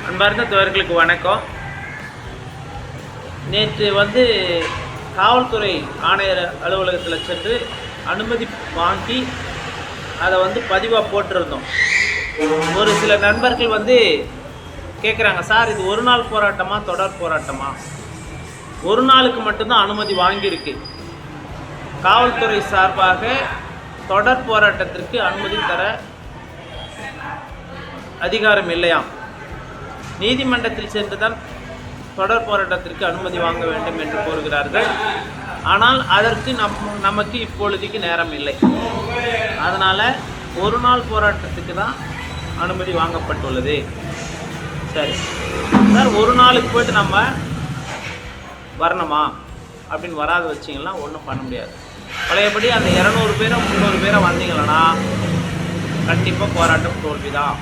அன்பார்ந்த தோழர்களுக்கு வணக்கம். நேற்று காவல்துறை ஆணையர் அலுவலகத்தில் சென்று அனுமதி வாங்கி அதை பதிவாக போட்டிருந்தோம். ஒரு சில நண்பர்கள் கேட்குறாங்க, சார் இது ஒரு நாள் போராட்டமா தொடர் போராட்டமா? ஒரு நாளுக்கு மட்டும்தான் அனுமதி வாங்கியிருக்கு. காவல்துறை சார்பாக தொடர் போராட்டத்திற்கு அனுமதி தர அதிகாரம் இல்லையாம். நீதிமன்றத்தில் சென்றுதான் தொடர் போராட்டத்திற்கு அனுமதி வாங்க வேண்டும் என்று கோருகிறார்கள். ஆனால் அதற்கு நமக்கு இப்பொழுதைக்கு நேரம் இல்லை. அதனால் ஒரு நாள் போராட்டத்துக்கு தான் அனுமதி வாங்கப்பட்டுள்ளது. சரி சார், ஒரு நாளுக்கு போய்ட்டு நம்ம வரணுமா அப்படின்னு வராத வச்சிங்கன்னா ஒன்றும் பண்ண முடியாது. பழையபடி அந்த 200 பேரை 300 பேரை வந்தீங்கன்னா கண்டிப்பாக போராட்டம் தோல்வி தான்.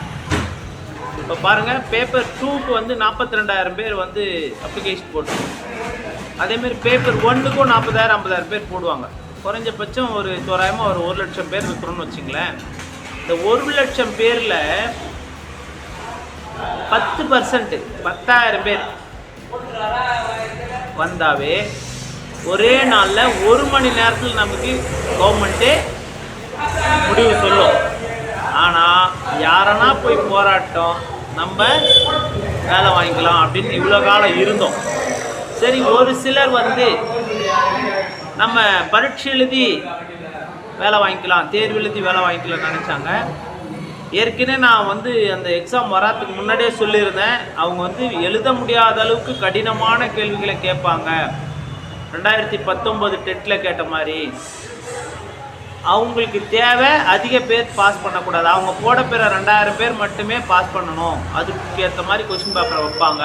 இப்போ பாருங்கள், பேப்பர் 2க்கு 42,000 பேர் அப்ளிகேஷன் போட்டுருவோம். அதேமாரி பேப்பர் 1க்கும் 40,000 50,000 பேர் போடுவாங்க. குறைஞ்சபட்சம் ஒரு தோராயமாக ஒரு 1 லட்சம் பேர் இருக்கிறோன்னு வச்சுங்களேன். இந்த 1 லட்சம் பேரில் 10% 10,000 பேர் வந்தாவே ஒரே நாளில் 1 மணி நேரத்தில் நமக்கு கவர்மெண்ட்டே முடிவு சொல்லும். ஆனால் யாரனா போய் போராட்டம் நம்ம வேலை வாங்கிக்கலாம் அப்படின்னு இவ்வளோ காலம் இருந்தோம். சரி, ஒரு சிலர் நம்ம பரீட்சை எழுதி வேலை வாங்கிக்கலாம், தேர்வு எழுதி வேலை வாங்கிக்கலாம் நினச்சாங்க. ஏற்கனவே நான் அந்த எக்ஸாம் வராதுக்கு முன்னாடியே சொல்லியிருந்தேன், அவங்க எழுத முடியாத அளவுக்கு கடினமான கேள்விகளை கேட்பாங்க. 2019 டெட்டில் கேட்ட மாதிரி அவங்களுக்கு தேவை அதிக பேர் பாஸ் பண்ணக்கூடாது. அவங்க போட பேர 2,000 பேர் மட்டுமே பாஸ் பண்ணணும். அதுக்கு ஏற்ற மாதிரி கொஸ்டின் பேப்பரை வைப்பாங்க.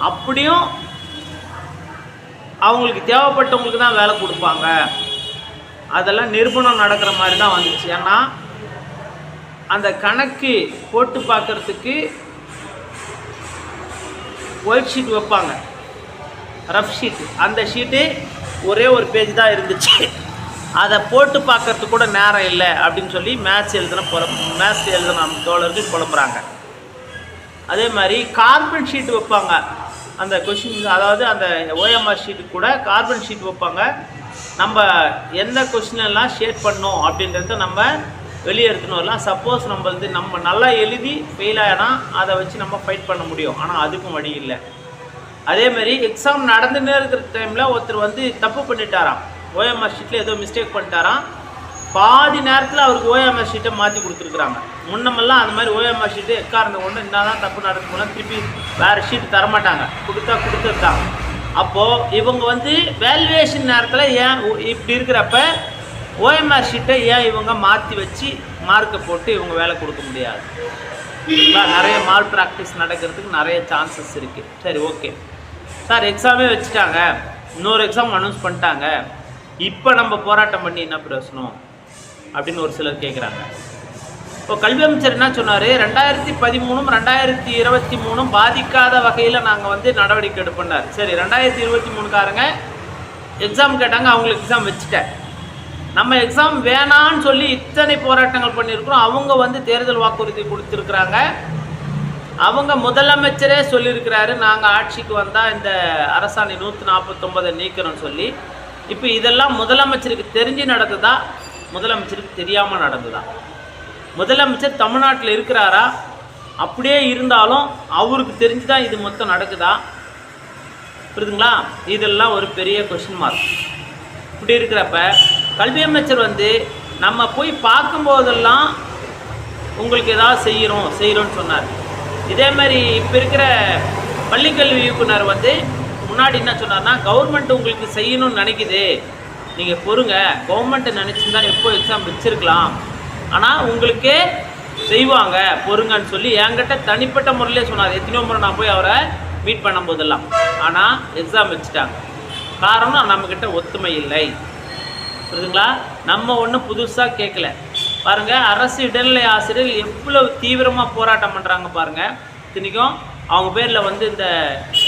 அப்படியும் அவங்களுக்கு தேவைப்பட்டவங்களுக்கு தான் வேலை கொடுப்பாங்க. அதெல்லாம் நிரூபணம் நடக்கிற மாதிரி தான் வந்துச்சு. ஏன்னா அந்த கணக்கு போட்டு பார்க்குறதுக்கு ஒயிட் ஷீட் வைப்பாங்க, ரஃப் ஷீட்டு. அந்த ஷீட்டு ஒரே ஒரு பேஜ் தான் இருந்துச்சு. அதை போட்டு பார்க்கறதுக்கு கூட நேரம் இல்லை அப்படின்னு சொல்லி மேத்ஸ் எழுதின தோழர்கள் புலம்புறாங்க. அதே மாதிரி கார்பன் ஷீட் வைப்பாங்க. அந்த கொஷின், அதாவது அந்த ஓஎம்ஆர் ஷீட்டு கூட கார்பன் ஷீட் வைப்பாங்க. நம்ம எந்த கொஷினெல்லாம் ஷேட் பண்ணோம் அப்படின்றத நம்ம வெளியே எடுத்துன்னு வரலாம். சப்போஸ் நம்ம நல்லா எழுதி ஃபெயில் ஆகினா அதை வச்சு நம்ம ஃபைட் பண்ண முடியும். ஆனால் அதுக்கும் வழி இல்லை. அதேமாரி எக்ஸாம் நடந்துன்னு இருக்கிற டைமில் ஒருத்தர் தப்பு பண்ணிட்டாராம். ஓஎம்ஆர் ஷீட்டில் ஏதோ மிஸ்டேக் பண்ணிட்டாராம். பாதி நேரத்தில் அவருக்கு ஓஎம்ஆர் ஷீட்டை மாற்றி கொடுத்துருக்குறாங்க. முன்னமெல்லாம் அந்த மாதிரி ஓஎம்ஆர் ஷீட்டு எக்காரண ஒன்று என்ன தான் தப்பு நடந்து போனால் திருப்பி வேறு ஷீட்டு தரமாட்டாங்க, கொடுத்துருக்காங்க. அப்போது இவங்க வேல்யூவேஷன் நேரத்தில் ஏன் இப்படி இருக்கிறப்ப ஓஎம்ஆர் ஷீட்டை ஏன் இவங்க மாற்றி வச்சு மார்க்கை போட்டு இவங்க வேலை கொடுக்க முடியாது? நிறைய மால் ப்ராக்டிஸ் நடக்கிறதுக்கு நிறைய சான்சஸ் இருக்குது. சரி, ஓகே சார், எக்ஸாமே வச்சுட்டாங்க, இன்னொரு எக்ஸாம் அனௌன்ஸ் பண்ணிட்டாங்க, இப்போ நம்ம போராட்டம் பண்ணி என்ன பிரயோசனம் அப்படின்னு ஒரு சிலர் கேட்குறாங்க. இப்போ கல்வி அமைச்சர் என்ன சொன்னார், 2013 2023 பாதிக்காத வகையில் நாங்கள் நடவடிக்கை எடுப்போம்னார். சரி, 2023காரங்க எக்ஸாம் கேட்டாங்க, அவங்களுக்கு எக்ஸாம் வச்சுட்டேன். நம்ம எக்ஸாம் வேணான்னு சொல்லி இத்தனை போராட்டங்கள் பண்ணியிருக்கிறோம். அவங்க தேர்தல் வாக்குறுதி கொடுத்துருக்குறாங்க. அவங்க முதலமைச்சரே சொல்லியிருக்கிறாரு, நாங்கள் ஆட்சிக்கு வந்தால் இந்த அரசாணை 149 நீக்கிறோன்னு சொல்லி. இப்போ இதெல்லாம் முதலமைச்சருக்கு தெரிஞ்சு நடந்ததா, முதலமைச்சருக்கு தெரியாமல் நடந்ததா? முதலமைச்சர் தமிழ்நாட்டில் இருக்கிறாரா? அப்படியே இருந்தாலும் அவருக்கு தெரிஞ்சு தான் இது மொத்தம் நடக்குதா? புரியுதுங்களா? இதெல்லாம் ஒரு பெரிய கொஸ்டின் மார்க். இப்படி இருக்கிறப்ப கல்வி அமைச்சர் நம்ம போய் பார்க்கும்போதெல்லாம் உங்களுக்கு ஏதாவது செய்கிறோன்னு சொன்னார். இதே மாதிரி இப்போ இருக்கிற பள்ளிக்கல்வி இயக்குனர் முன்னாடி என்ன சொன்னார்னா, கவர்மெண்ட் உங்களுக்கு செய்யணும்னு நினைக்குது, நீங்கள் பொறுங்க, கவர்மெண்ட்டை நினச்சிருந்தா எப்போ எக்ஸாம் வச்சுருக்கலாம், ஆனால் உங்களுக்கே செய்வாங்க பொறுங்கன்னு சொல்லி என்கிட்ட தனிப்பட்ட முறையிலே சொன்னார். எத்தனையோ முறை நான் போய் அவரை மீட் பண்ணும்போதெல்லாம். ஆனால் எக்ஸாம் வச்சுட்டாங்க. காரணம், நம்மக்கிட்ட ஒத்துமை இல்லை. புரியுதுங்களா? நம்ம ஒன்றும் புதுசாக கேட்கல. பாருங்கள், அரசு இடைநிலை ஆசிரியர்கள் எவ்வளோ தீவிரமாக போராட்டம் பண்ணுறாங்க பாருங்கள். இத்தனைக்கும் அவங்க பேரில் இந்த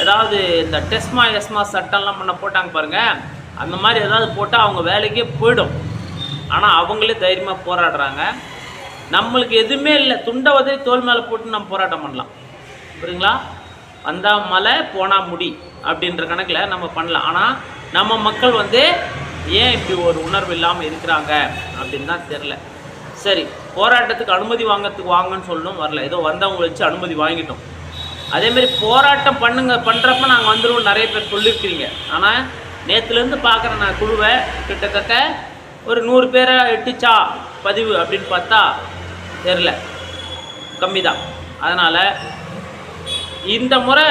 ஏதாவது இந்த டெஸ்மா எஸ்மா சட்டம்லாம் பண்ண போட்டாங்க பாருங்கள். அந்த மாதிரி ஏதாவது போட்டால் அவங்க வேலைக்கே போயிடும். ஆனால் அவங்களே தைரியமாக போராடுறாங்க. நம்மளுக்கு எதுவுமே இல்லை, துண்டை தோல் மேலே போட்டு நம்ம போராட்டம் பண்ணலாம். புரியுங்களா? வந்தால் மலை போனால் முடி அப்படின்ற கணக்கில் நம்ம பண்ணலாம். ஆனால் நம்ம மக்கள் வந்து ஏன் இப்படி ஒரு உணர்வு இல்லாமல் இருக்கிறாங்க அப்படின்னு தான் தெரில. சரி, போராட்டத்துக்கு அனுமதி வாங்கன்னு சொல்லணும், வரல. ஏதோ வந்தவங்க வச்சு அனுமதி வாங்கிட்டோம். அதேமாரி போராட்டம் பண்ணுறப்ப நாங்கள் வந்துடுவோம் நிறைய பேர் சொல்லியிருக்கிறீங்க. ஆனால் நேற்றுலேருந்து பார்க்குறேன் நான் குழுவை, கிட்டத்தட்ட ஒரு 100 பேரை எட்டுச்சா பதிவு அப்படின்னு பார்த்தா தெரில, கம்மி தான். அதனால் இந்த முறை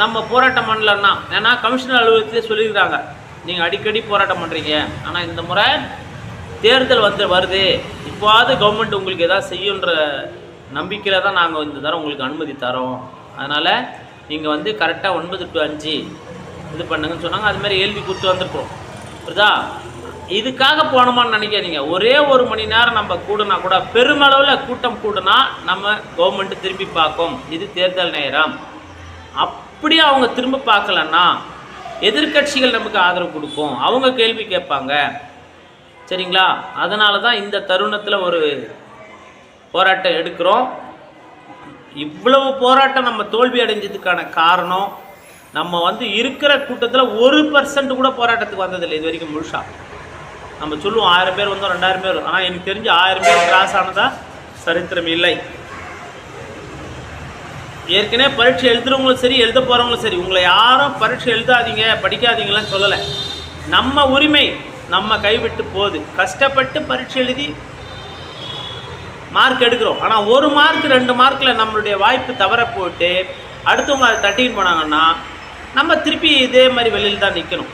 நம்ம போராட்டம் பண்ணலன்னா, ஏன்னா கமிஷனர் அலுவலகத்திலே சொல்லியிருக்காங்க நீங்கள் அடிக்கடி போராட்டம் பண்ணுறீங்க, ஆனால் இந்த முறை தேர்தல் வருது, இப்போவாது கவர்மெண்ட் உங்களுக்கு எதாவது செய்யுன்ற நம்பிக்கையில் தான் நாங்கள் இந்த தரம் உங்களுக்கு அனுமதி தரோம். அதனால் நீங்கள் வந்து கரெக்டாக 9 to 5 இது பண்ணுங்கன்னு சொன்னாங்க. அதுமாதிரி எழுதி கொடுத்து வந்திருக்கோம். புரியுதா? இதுக்காக போனோமான்னு நினைக்காதீங்க. ஒரே 1 மணி நேரம் நம்ம கூடுனா கூட, பெருமளவில் கூட்டம் கூடுனா நம்ம கவர்மெண்ட்டு திரும்பி பார்க்கும். இது தேர்தல் நேரம். அப்படியே அவங்க திரும்ப பார்க்கலன்னா எதிர்கட்சிகள் நமக்கு ஆதரவு கொடுக்கும், அவங்க கேள்வி கேட்பாங்க. சரிங்களா? அதனால தான் இந்த தருணத்தில் ஒரு போராட்டம் எடுக்கிறோம். இவ்வளவு போராட்டம் நம்ம தோல்வி அடைஞ்சதுக்கான காரணம், நம்ம வந்து இருக்கிற கூட்டத்தில் 1% கூட போராட்டத்துக்கு வந்ததில்லை இது வரைக்கும் முழுசா. நம்ம சொல்லுவோம் 1000 பேர் வந்தோம், 2000 பேர், ஆனால் எனக்கு தெரிஞ்சு 1000 பேர் கிராஸ் ஆனதா சரித்திரம் இல்லை. ஏற்கனவே பரீட்சை எழுதுறவங்களும் சரி, எழுத போகிறவங்களும் சரி, உங்களை யாரும் பரீட்சை எழுதாதீங்க படிக்காதீங்களான்னு சொல்லலை. நம்ம உரிமை நம்ம கைவிட்டு போகுது. கஷ்டப்பட்டு பரீட்சை எழுதி மார்க் எடுக்கிறோம். ஆனால் 1 மார்க் 2 மார்க்கில் நம்மளுடைய வாய்ப்பு தவற போட்டு அடுத்தவங்க அதை தட்டின்னு போனாங்கன்னா நம்ம திருப்பி இதே மாதிரி வெளியில் தான் நிற்கணும்.